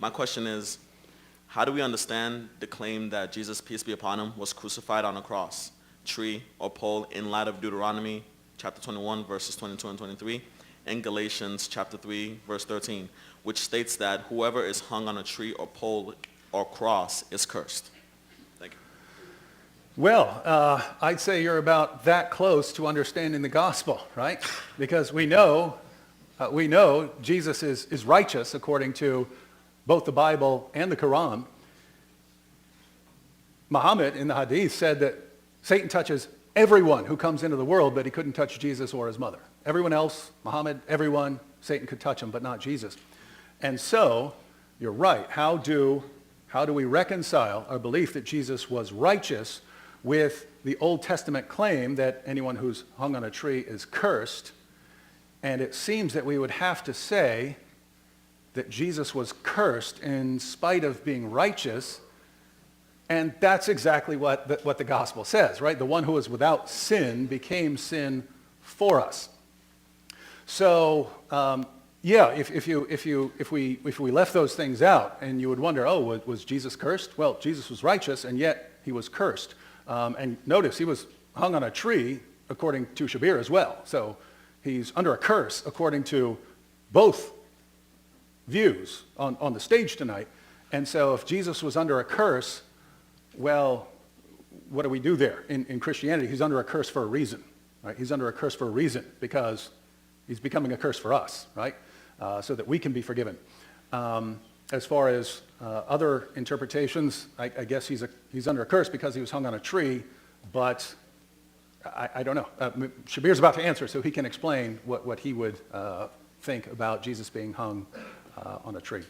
My question is, how do we understand the claim that Jesus, peace be upon him, was crucified on a cross, tree, or pole in light of Deuteronomy chapter 21, verses 22 and 23, and Galatians chapter 3, verse 13, which states that whoever is hung on a tree or pole or cross is cursed? Thank you. Well, I'd say you're about that close to understanding the gospel, right? Because we know Jesus is righteous according to both the Bible and the Quran. Muhammad in the Hadith said that Satan touches everyone who comes into the world, but he couldn't touch Jesus or his mother. Everyone else, Muhammad, everyone, Satan could touch him, but not Jesus. And so, you're right. How do we reconcile our belief that Jesus was righteous with the Old Testament claim that anyone who's hung on a tree is cursed? And it seems that we would have to say that Jesus was cursed in spite of being righteous, and that's exactly what the gospel says, right? The one who is without sin became sin for us. So, if we left those things out, and you would wonder, oh, was Jesus cursed? Well, Jesus was righteous, and yet he was cursed. And notice he was hung on a tree, according to Shabir as well. So he's under a curse, according to both views on the stage tonight. And so if Jesus was under a curse, well, what do we do there? In Christianity, he's under a curse for a reason, right? He's under a curse for a reason because he's becoming a curse for us, right? So that we can be forgiven. As far as other interpretations, I guess he's under a curse because he was hung on a tree, but I don't know. Shabir's about to answer, so he can explain what he would think about Jesus being hung on a tree.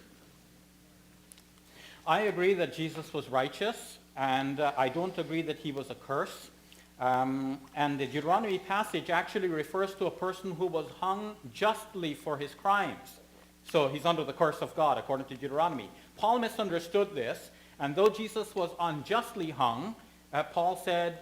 I agree that Jesus was righteous, and I don't agree that he was a curse. And the Deuteronomy passage actually refers to a person who was hung justly for his crimes. So he's under the curse of God, according to Deuteronomy. Paul misunderstood this, and though Jesus was unjustly hung, Paul said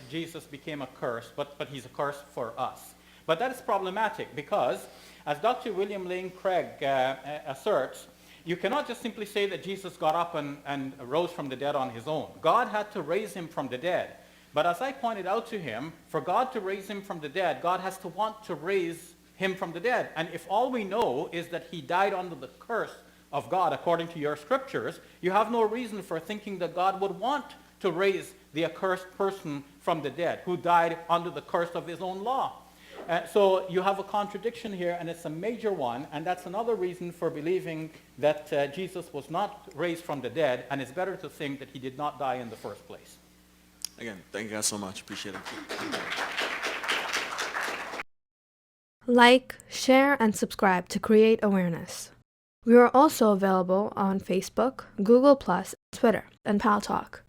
Jesus became a curse, but he's a curse for us. But that is problematic because, as Dr. William Lane Craig asserts, you cannot just simply say that Jesus got up and rose from the dead on his own. God had to raise him from the dead. But as I pointed out to him, for God to raise him from the dead, God has to want to raise him from the dead. And if all we know is that he died under the curse of God, according to your scriptures, you have no reason for thinking that God would want to raise the accursed person from the dead, who died under the curse of his own law. So you have a contradiction here, and it's a major one, and that's another reason for believing that Jesus was not raised from the dead, and it's better to think that he did not die in the first place. Again, thank you guys so much. Appreciate it. Like, share, and subscribe to create awareness. We are also available on Facebook, Google+, Twitter, and Paltalk.